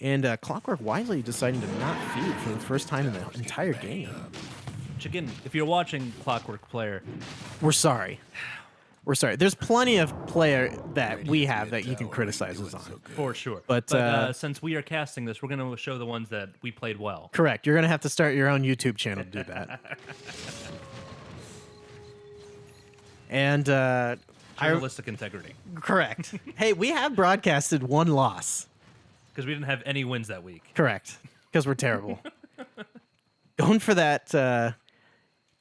And Clockwerk wisely deciding to not feed for the first time in the entire game. Which again, if you're watching Clockwerk player, We're sorry. We're sorry. There's plenty of player that we have that you can criticize us on. for sure. But, since we are casting this, we're going to show the ones that we played well. Correct. You're going to have to start your own YouTube channel to do that. And Journalistic integrity. correct. Hey, we have broadcasted 1 loss. Because we didn't have any wins that week. Correct. Because we're terrible. Going for that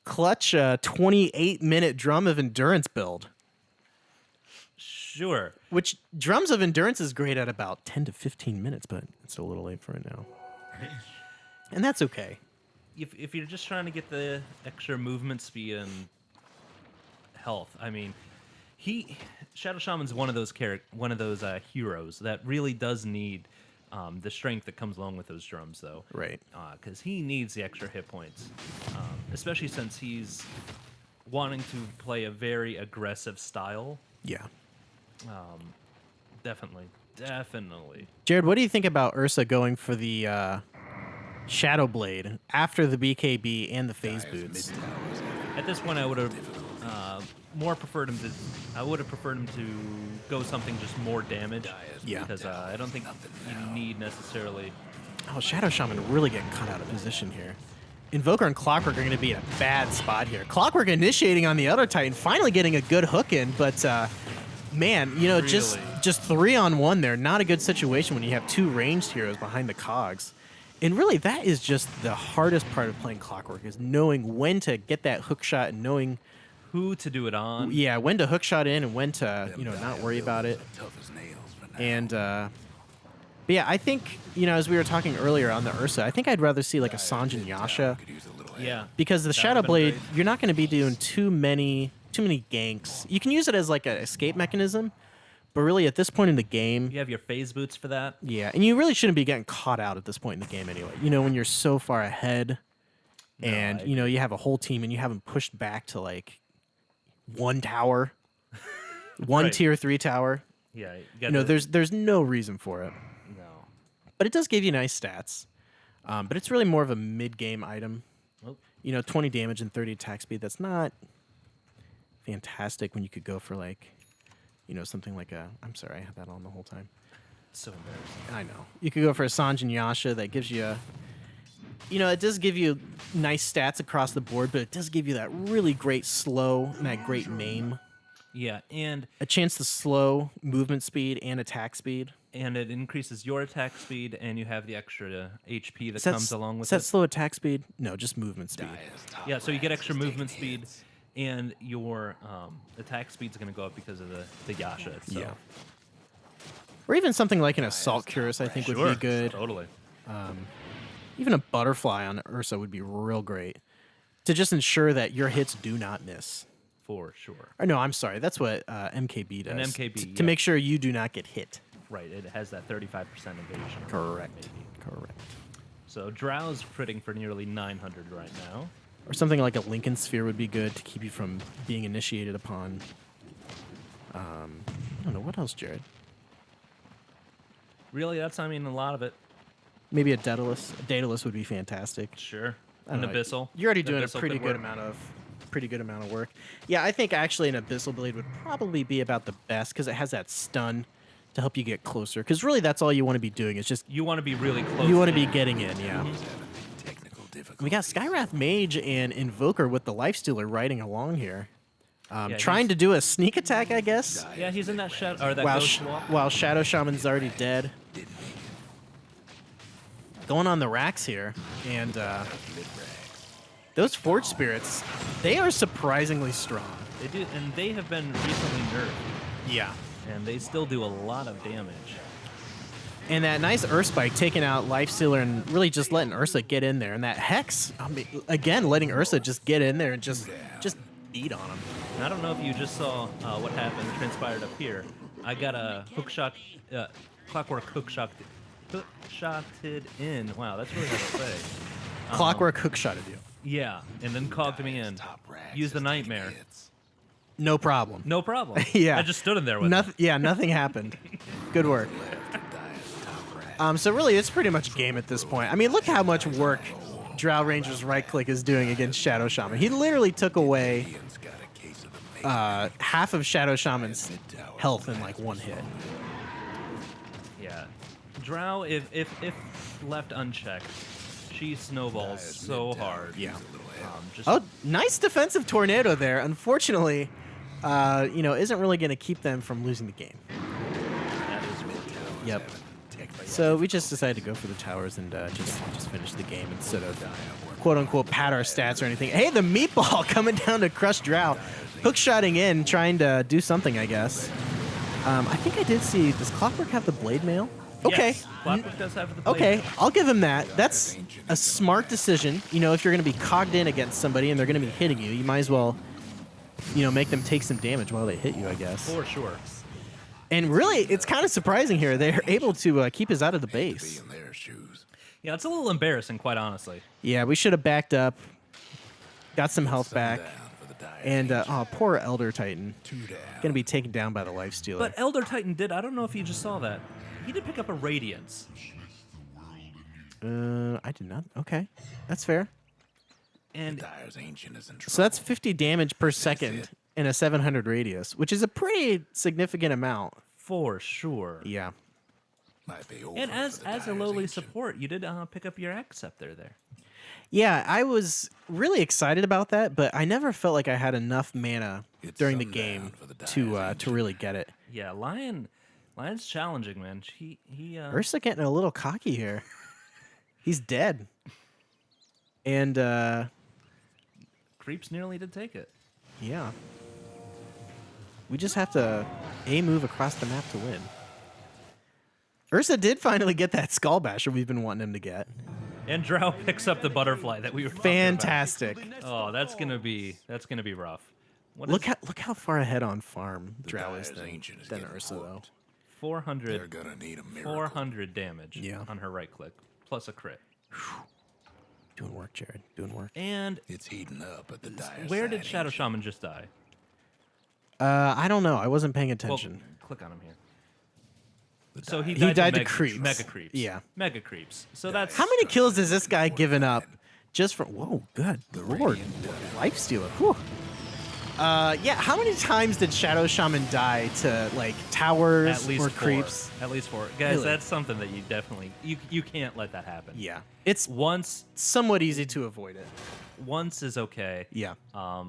clutch 28-minute Drum of Endurance build. Sure. Which Drums of Endurance is great at about 10 to 15 minutes, but it's a little late for it now. And that's okay. If you're just trying to get the extra movement speed and health, I mean, Shadow Shaman's one of those heroes that really does need the strength that comes along with those drums, though. Right. Because he needs the extra hit points, especially since he's wanting to play a very aggressive style. Yeah. Definitely. Jared, what do you think about Ursa going for the Shadow Blade after the BKB and the phase boots? At this point, I would have more preferred him to. I would have preferred him to go something just more damage. Yeah. Because I don't think you need necessarily. Oh, Shadow Shaman really getting cut out of position here. Invoker and Clockwerk are going to be in a bad spot here. Clockwerk initiating on the other Titan, finally getting a good hook in, but man, just 3-on-1 there. Not a good situation when you have 2 ranged heroes behind the cogs. And really, that is just the hardest part of playing Clockwerk, is knowing when to get that hook shot and knowing Who to do it on? yeah, when to hook shot in and when to, not worry about it. Tough as nails for now. And But yeah, I think, as we were talking earlier on the Ursa, I think I'd rather see like a Sanjin Yasha, Could use a little Yeah. help. because the That Shadow would've been Blade, great. you're not going to be doing too many ganks. You can use it as like an escape mechanism, but really at this point in the game, You have your phase boots for that. yeah, and you really shouldn't be getting caught out at this point in the game anyway. When you're so far ahead, No, and I you have a whole team and you haven't pushed back to like one tower, one Right. tier 3 tower. Yeah. You got There's no reason for it. no. But it does give you nice stats. But it's really more of a mid-game item. Oh, 20 damage and 30 attack speed. That's not fantastic when you could go for like, something like a... I'm sorry, I had that on the whole time. so embarrassing. I know. You could go for a Sanjin Yasha that gives you it does give you nice stats across the board, but it does give you that really great slow and that great maim. Yeah, and A chance to slow movement speed and attack speed. it increases your attack speed, and you have the extra HP that Is that comes along with is that it. slow attack speed? No, just movement speed. Dyer's top Yeah, so you get ranks extra is movement taking speed, hits. and your attack speed's going to go up because of the Yasha itself. Yeah. Or even something like an Assault Curse, I think would Sure, be good. Totally. Even a Butterfly on Ursa would be real great to just ensure that your hits do not miss. For sure. Or no, I'm sorry. That's what MKB does. An MKB, to yeah. make sure you do not get hit. Right, it has that 35% evasion. Correct. maybe. Correct. So Drow's critting for nearly 900 right now. Or something like a Lincoln Sphere would be good to keep you from being initiated upon. I don't know. What else, Jared? Really, that's, a lot of it. Maybe a Daedalus. A Daedalus would be fantastic. Sure. I An don't know. Abyssal. You're already The doing a Abyssal pretty could good work. amount of work. Yeah, I think actually an Abyssal Blade would probably be about the best because it has that stun to help you get closer. Because really, that's all you want to be doing is just You want to be really close. you want to be getting in. Yeah. Technical difficulty. We got Skywrath Mage and Invoker with the Lifestealer riding along here, Yeah, trying he's- to do a sneak attack, I guess. Yeah, he's in that shadow or that While ghost wall. while Shadow Shaman's already dead. Going on the racks here, and those Forge Spirits, they are surprisingly strong. They do, and they have been recently nerfed, Yeah. and they still do a lot of damage. And that nice Ursa spike taking out Lifestealer and really just letting Ursa get in there. And that Hex, again, letting Ursa just get in there and just beat on him. And I don't know if you just saw what happened, transpired up here. I got a hook shot, Clockwerk hook shotted in. Wow, that's really hard to say. Clockwerk hookshotted you. Yeah, and then cogged me in. Top ranks Use the is taking nightmare. hits. No problem. No problem. Yeah. I just stood in there with Nothing. Yeah, nothing happened. Good work. Dyer's top ranks. So really, it's pretty much game at this point. I mean, look how much work Drow Ranger's right click is doing against Shadow Shaman. He literally took away Ian's got a case of the Mage. half of Shadow Shaman's health in like one hit. Yeah. Drow, if left unchecked, she snowballs so hard. Yeah. Just, Oh, nice defensive tornado there. Unfortunately, isn't really going to keep them from losing the game. that is really Yep. So we just decided to go for the towers and just finish the game instead of quote unquote pad our stats or anything. Hey, the meatball coming down to crush Drow, hookshotting in, trying to do something, I guess. I think I did see. Does Clockwerk have the blade mail? Okay. Yes, Clockwerk does have the blade. Okay, I'll give him that. That's a smart decision. If you're going to be cogged in against somebody and they're going to be hitting you, you might as well, make them take some damage while they hit you, I guess. For sure. And really, it's kind of surprising here. They're able to keep us out of the Be base. in their shoes. Yeah, it's a little embarrassing, quite honestly. Yeah, we should have backed up, got some health back, Down for the Dyer's and Ancient. poor Elder Titan. Two down. Going to be taken down by the Lifestealer. But Elder Titan did, I don't know if you just saw that. He did pick up a Radiance. I did not. Okay, that's fair. And Dyer's Ancient is in trouble. So that's 50 damage per second it. in a 700 radius, which is a pretty significant amount. for sure. Yeah. Might be over And for as the a Dyer's lowly Ancient. support, you did pick up your Acceptor there. Yeah, I was really excited about that, but I never felt like I had enough mana It's during the sundown game for the Dyer's to Ancient. really get it. Yeah, Lion's challenging, man. He Ursa getting a little cocky here. He's dead. And Creeps nearly did take it. yeah. We just have to move across the map to win. Ursa did finally get that Skull Basher we've been wanting him to get. And Drow picks up the butterfly that we were talking Fantastic. about. Oh, that's gonna be rough. What Look is how far ahead on farm Drow is Dyer's ancient is than getting Ursa though. whooped. 400 They're gonna need a miracle. 400 damage Yeah. on her right click plus a crit. Doing work, Jared. Doing work. And It's heating up at the Dyer's where side, did Shadow ancient. Shaman just die? I don't know. I wasn't paying Well, attention. click on him here. The So he Dyer's died, died to mega creeps. Mega creeps. Yeah. Mega creeps. So that's How many kills has this guy given up just from? Whoa, good lord, Lifestealer. Whew. Yeah. How many times did Shadow Shaman die to like towers at least or 4. creeps? At least 4. Guys, Really? that's something that you definitely you can't let that happen. Yeah, it's Once somewhat easy to avoid it. once is okay. Yeah, Yeah,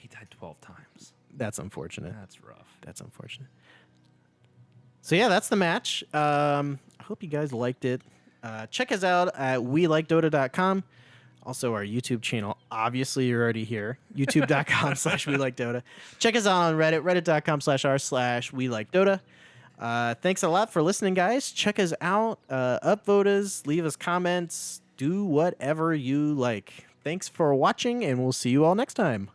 he died 12 times. that's unfortunate. That's rough. That's unfortunate. So yeah, that's the match. I hope you guys liked it. Check us out at weLikeDota.com. Also, our YouTube channel. Obviously, you're already here. YouTube.com/WeLikeDota. Check us out on Reddit. Reddit.com/r/WeLikeDota. Thanks a lot for listening, guys. Check us out. Upvote us. Leave us comments. Do whatever you like. Thanks for watching, and we'll see you all next time.